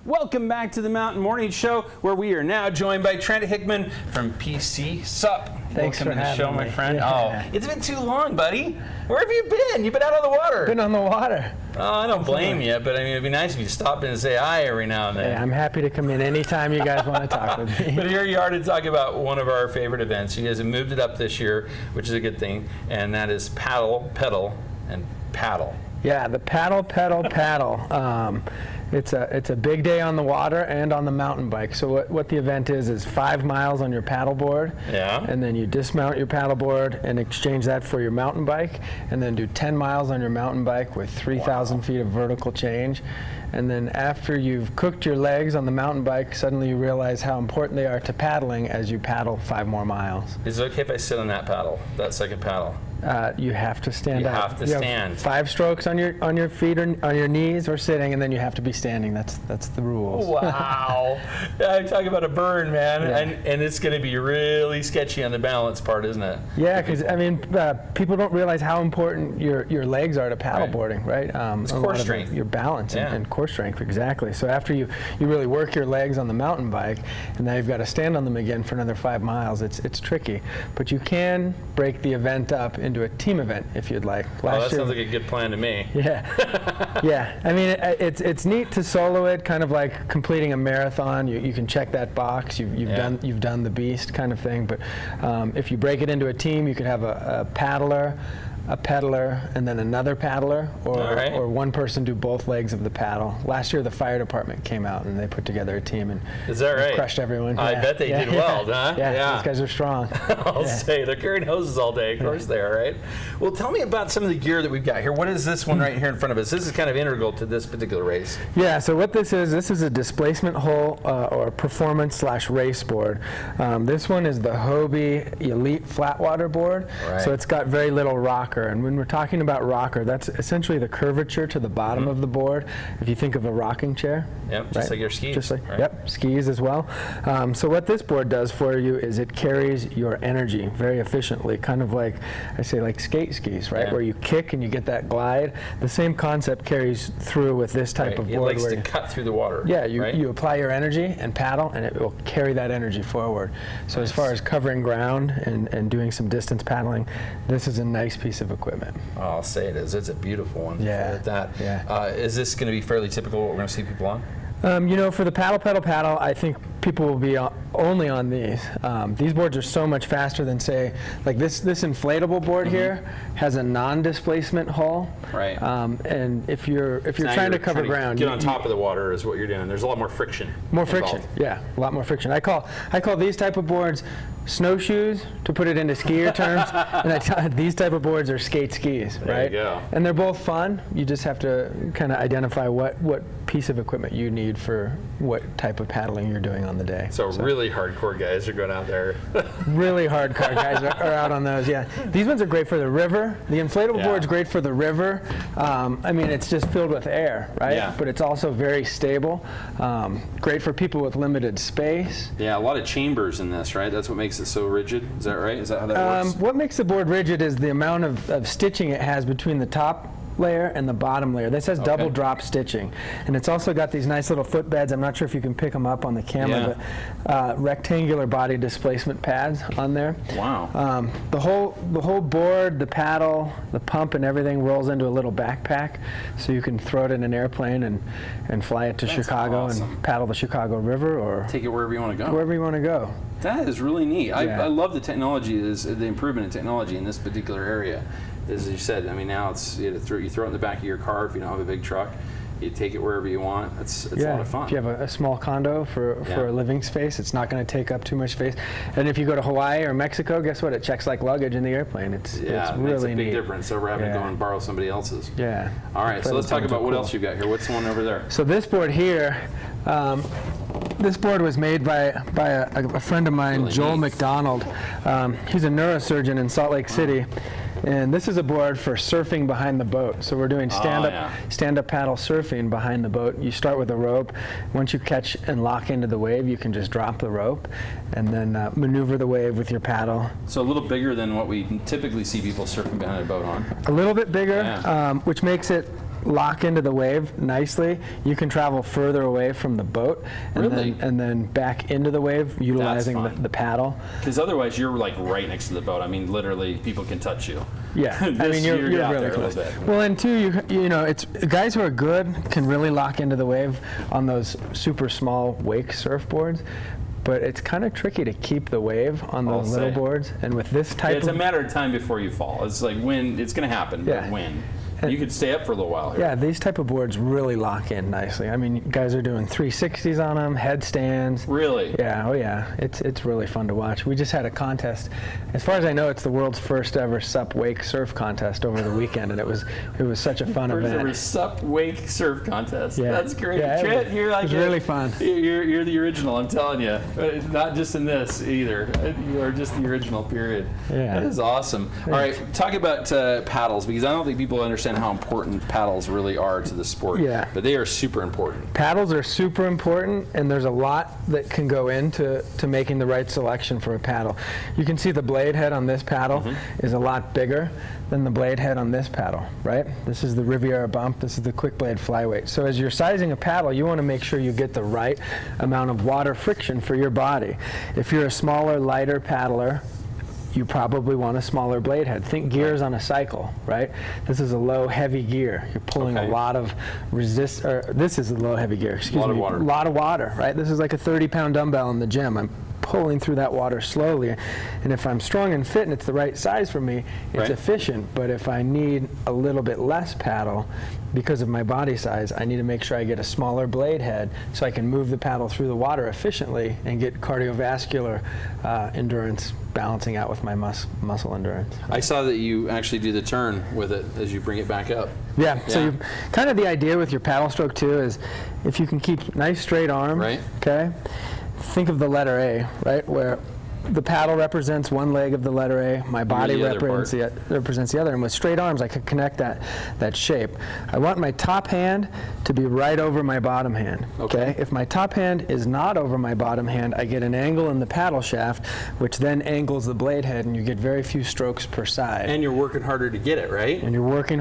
Welcome back to the Mountain Morning Show, where we are now joined by Trent Hickman from PCSUP. Thanks Welcome for to the show, having my me. friend. Yeah. Oh, it's been too long, buddy. Where have you been? You've been out on the water. Been on the water. Oh, I don't blame you, but I mean, it'd be nice if you stopped in and say hi every now and then. Hey, I'm happy to come in anytime you guys want to talk with me. But here you are to talk about one of our favorite events. You guys have moved it up this year, which is a good thing, and that is paddle, pedal, and paddle. Yeah, the paddle, pedal, paddle. It's a big day on the water and on the mountain bike. So what the event is 5 miles on your paddle board. Yeah. And then you dismount your paddle board and exchange that for your mountain bike, and then do 10 miles on your mountain bike with 3,000 feet of vertical change. And then after you've cooked your legs on the mountain bike, suddenly you realize how important they are to paddling as you paddle 5 more miles. Is it okay if I sit on that paddle, that second paddle? You have to stand up. You have to stand. Have 5 strokes on your feet or on your knees or sitting, and then you have to be standing. That's the rules. Wow. Yeah, talk about a burn, man. Yeah. And it's going to be really sketchy on the balance part, isn't it? Yeah, because I mean, people don't realize how important your legs are to paddleboarding, right? It's core strength. Your balance and core strength, exactly. So after you really work your legs on the mountain bike, and now you've got to stand on them again for another 5 miles, it's tricky. But you can break the event up into a team event if you'd like. That sounds like a good plan to me. Yeah, yeah. I mean, it's neat to solo it, kind of like completing a marathon. You can check that box. You've done the beast kind of thing. But if you break it into a team, you could have a paddler, a pedaler, and then another paddler, or one person do both legs of the paddle. Last year, the fire department came out and they put together a team and is that right? Crushed everyone. I bet they did well, huh? Yeah, these guys are strong. I'll say they're carrying hoses all day. Of course they are, right? Well, tell me about some of the gear that we've got here. What is this one right here in front of us? This is kind of integral to this particular race. Yeah. So what this is a displacement hull or performance/race board. This one is the Hobie Elite Flatwater board. Right. So it's got very little rocker. And when we're talking about rocker, that's essentially the curvature to the bottom of the board. If you think of a rocking chair. Yep, just like your skis. Just like, yep, skis as well. So what this board does for you is it carries your energy very efficiently, kind of like, I say, like skate skis, right? Yeah. Where you kick and you get that glide. The same concept carries through with this type of board. It likes to cut through the water. Yeah, you apply your energy and paddle, and it will carry that energy forward. So as far as covering ground and doing some distance paddling, this is a nice piece of equipment. Oh, I'll say it is. It's a beautiful one. Yeah. Is this going to be fairly typical what we're going to see people on? For the paddle, pedal, paddle, I think people will be only on these. These boards are so much faster than, say, like this inflatable board here has a non-displacement hull. Right. And if you're trying to cover ground, get on top of the water is what you're doing. There's a lot more friction. More friction. Yeah, a lot more friction. I call these type of boards snowshoes, to put it into skier terms, and these type of boards are skis, right? There you go. And they're both fun. You just have to kind of identify what piece of equipment you need for what type of paddling you're doing on the day. So really hardcore guys are going out there. Really hardcore guys are out on those, yeah. These ones are great for the river. The inflatable board's great for the river. I mean, it's just filled with air, right? Yeah. But it's also very stable. Great for people with limited space. Yeah, a lot of chambers in this, right? That's what makes it so rigid. Is that right? Is that how that works? What makes the board rigid is the amount of stitching it has between the top layer and the bottom layer. This has double drop stitching, and it's also got these nice little footbeds. I'm not sure if you can pick them up on the camera, but rectangular body displacement pads on there. Wow. The whole board, the paddle, the pump, and everything rolls into a little backpack, so you can throw it in an airplane and fly it to Chicago and paddle the Chicago River or take it wherever you want to go. Wherever you want to go. That is really neat. I love the technology, the improvement in technology in this particular area. As you said, I mean, now it's you throw it in the back of your car if you don't have a big truck. You take it wherever you want. It's a lot of fun. If you have a small condo for a living space, it's not going to take up too much space. And if you go to Hawaii or Mexico, guess what? It checks like luggage in the airplane. It's really neat. It's a big difference over having to go and borrow somebody else's. Yeah. All right, so let's talk about what else you've got here. What's the one over there? So this board here, this board was made by a friend of mine, really Joel McDonald. He's a neurosurgeon in Salt Lake City. And this is a board for surfing behind the boat. So we're doing stand-up paddle surfing behind the boat. You start with a rope. Once you catch and lock into the wave, you can just drop the rope and then maneuver the wave with your paddle. So a little bigger than what we typically see people surfing behind a boat on. A little bit bigger, which makes it lock into the wave nicely, you can travel further away from the boat and then back into the wave utilizing the paddle. Because otherwise you're like right next to the boat. I mean, literally people can touch you. Yeah, I mean you're really close. Well, and two, you know, it's guys who are good can really lock into the wave on those super small wake surfboards. But it's kind of tricky to keep the wave on those little boards. And with this type it's a matter of time before you fall. It's like when it's going to happen, but when. You could stay up for a little while here. Yeah, these type of boards really lock in nicely. I mean, guys are doing 360s on them, headstands. Really? Yeah, oh yeah. It's really fun to watch. We just had a contest. As far as I know, it's the world's first ever SUP wake surf contest over the weekend, and it was such a fun event. First ever SUP wake surf contest. Yeah. That's great. Yeah, Trent, you're like it was really fun. You're the original, I'm telling you. Not just in this either. You are just the original, period. Yeah. That is awesome. All right, talk about paddles, because I don't think people understand how important paddles really are to the sport. Yeah. But they are super important. Paddles are super important, and there's a lot that can go into making the right selection for a paddle. You can see the blade head on this paddle is a lot bigger than the blade head on this paddle, right? This is the Riviera bump, this is the quick blade flyweight. So as you're sizing a paddle, you want to make sure you get the right amount of water friction for your body. If you're a smaller, lighter paddler, you probably want a smaller blade head. Think gears on a cycle, right? This is a low, heavy gear. You're pulling a lot of this is a low, heavy gear, excuse me. A lot of water, right? This is like a 30-pound dumbbell in the gym. I'm pulling through that water slowly. And if I'm strong and fit and it's the right size for me, it's efficient. But if I need a little bit less paddle, because of my body size, I need to make sure I get a smaller blade head so I can move the paddle through the water efficiently and get cardiovascular endurance balancing out with my muscle endurance. I saw that you actually do the turn with it as you bring it back up. Yeah, so kind of the idea with your paddle stroke too is if you can keep nice straight arm, okay? Think of the letter A, right, where the paddle represents one leg of the letter A, my body represents the other, and with straight arms I could connect that shape. I want my top hand to be right over my bottom hand, okay? If my top hand is not over my bottom hand, I get an angle in the paddle shaft, which then angles the blade head, and you get very few strokes per side. And you're working harder to get it, right? And you're working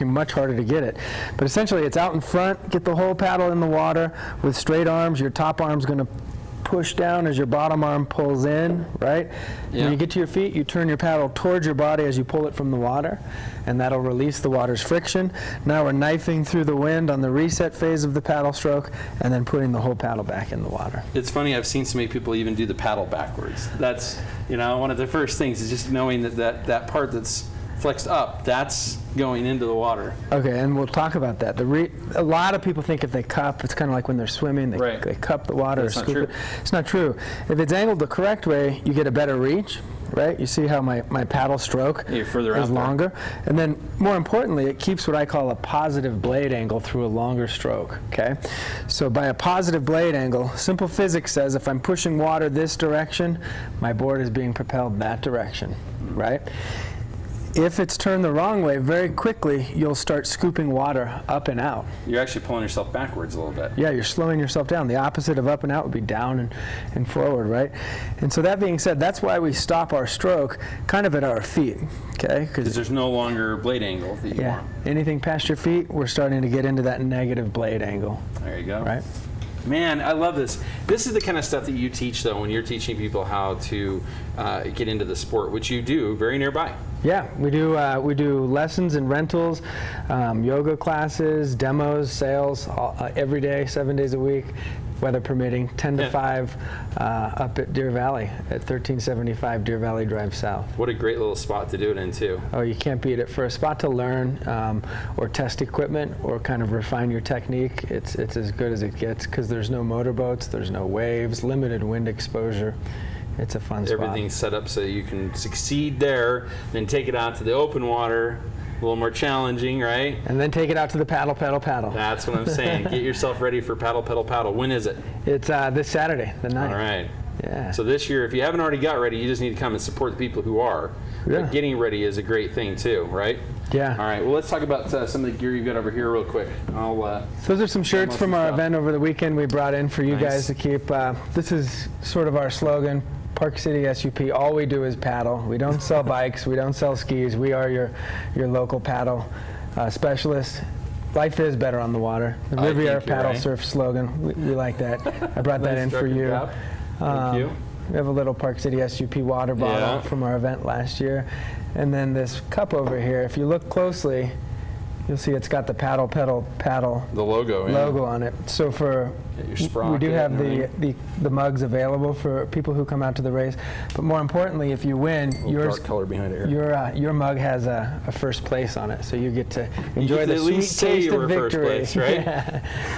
much harder to get it. But essentially it's out in front, get the whole paddle in the water. With straight arms, your top arm's going to push down as your bottom arm pulls in, right? When you get to your feet, you turn your paddle towards your body as you pull it from the water, and that'll release the water's friction. Now we're knifing through the wind on the reset phase of the paddle stroke, and then putting the whole paddle back in the water. It's funny, I've seen so many people even do the paddle backwards. That's, one of the first things is just knowing that part that's flexed up, that's going into the water. Okay, and we'll talk about that. A lot of people think if they cup, it's kind of like when they're swimming, they cup the water or scoop it. It's not true. If it's angled the correct way, you get a better reach, right? You see how my paddle stroke is longer. And then, more importantly, it keeps what I call a positive blade angle through a longer stroke, okay? So by a positive blade angle, simple physics says if I'm pushing water this direction, my board is being propelled that direction, right? If it's turned the wrong way, very quickly you'll start scooping water up and out. You're actually pulling yourself backwards a little bit. Yeah, you're slowing yourself down. The opposite of up and out would be down and forward, right? And so that being said, that's why we stop our stroke kind of at our feet, okay? Because there's no longer blade angle that you want. Anything past your feet, we're starting to get into that negative blade angle. There you go. Right? Man, I love this. This is the kind of stuff that you teach, though, when you're teaching people how to get into the sport, which you do very nearby. Yeah, we do lessons and rentals, yoga classes, demos, sales, every day, 7 days a week, weather permitting, 10 to 5 up at Deer Valley at 1375 Deer Valley Drive South. What a great little spot to do it in, too. Oh, you can't beat it. For a spot to learn or test equipment or kind of refine your technique, it's as good as it gets because there's no motorboats, there's no waves, limited wind exposure. It's a fun spot. Everything's set up so you can succeed there, then take it out to the open water, a little more challenging, right? And then take it out to the paddle, pedal, paddle. That's what I'm saying. Get yourself ready for paddle, pedal, paddle. When is it? It's this Saturday, the 9th. All right. Yeah. So this year, if you haven't already got ready, you just need to come and support the people who are. Yeah. But getting ready is a great thing too, right? Yeah. All right. Well, let's talk about some of the gear you've got over here real quick. Those are some shirts from our event over the weekend we brought in for you guys to keep. This is sort of our slogan. Park City SUP, all we do is paddle. We don't sell bikes, we don't sell skis. We are your local paddle specialist. Life is better on the water. The I Riviera think you're Paddle right. Surf slogan. We like that. I brought that Nice in for trucker you. cap. Thank you. We have a little Park City SUP water bottle Yeah. from our event last year. And then this cup over here, if you look closely, you'll see it's got the paddle The logo. Yeah. logo on it. So for Get your we sprocket do have and everything. the mugs available for people who come out to the race. But more importantly, if you win, yours Dark color behind it here. your mug has a first place on it, so you get to enjoy get the to at sweet least say taste you were of first victory. place, right?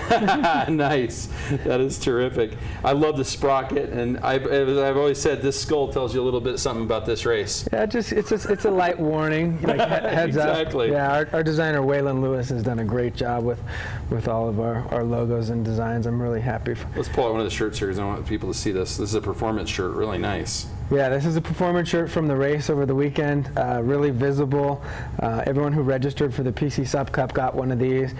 Yeah. Nice. That is terrific. I love the sprocket, and as I've always said, this skull tells you a little bit something about this race. Yeah, it's a light warning, like heads Exactly. up. Yeah, our designer Waylon Lewis has done a great job with all of our logos and designs. I'm really happy. Let's pull out one of the shirts here because I want people to see this. This is a performance shirt, really nice. Yeah, this is a performance shirt from the race over the weekend, really visible. Everyone who registered for the PCSUP Cup got one of these.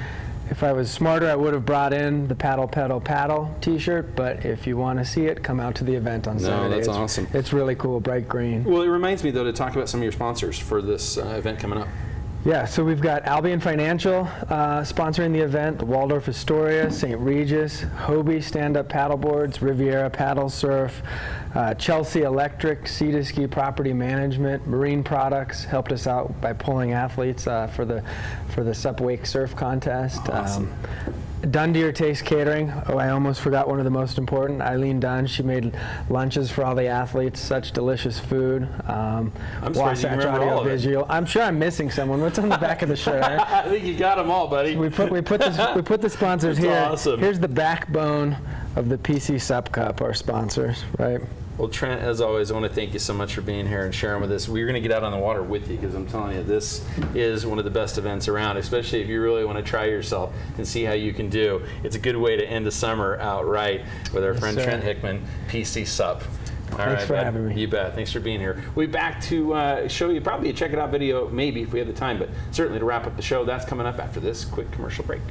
If I was smarter, I would have brought in the Paddle Pedal Paddle t-shirt, but if you want to see it, come out to the event on Saturday. That's It's- awesome. It's really cool, bright green. Well, it reminds me, though, to talk about some of your sponsors for this event coming up. Yeah, so we've got Albion Financial sponsoring the event, the Waldorf Astoria, St. Regis, Hobie Stand-Up Paddleboards, Riviera Paddle Surf, Chelsea Electric, Sea to Ski Property Management, Marine Products helped us out by pulling athletes for the SUP Wake Surf Contest. Awesome. Dunn Taste Catering. Oh, I almost forgot one of the most important. Eileen Dunn. She made lunches for all the athletes. Such delicious food. I'm surprised you can remember all of it. Visual. I'm sure I'm missing someone. What's on the back of the shirt? I think you got them all, buddy. We put the sponsors That's here. awesome. Here's the backbone of the PCSUP Cup, our sponsors, right? Well, Trent, as always, I want to thank you so much for being here and sharing with us. We're going to get out on the water with you because I'm telling you, this is one of the best events around, especially if you really want to try yourself and see how you can do. It's a good way to end the summer out right with our friend sir. Trent Hickman, PCSUP. All Thanks right, for bud. having me. You bet. Thanks for being here. We'll be back to show you probably a check it out video, maybe if we have the time, but certainly to wrap up the show. That's coming up after this quick commercial break.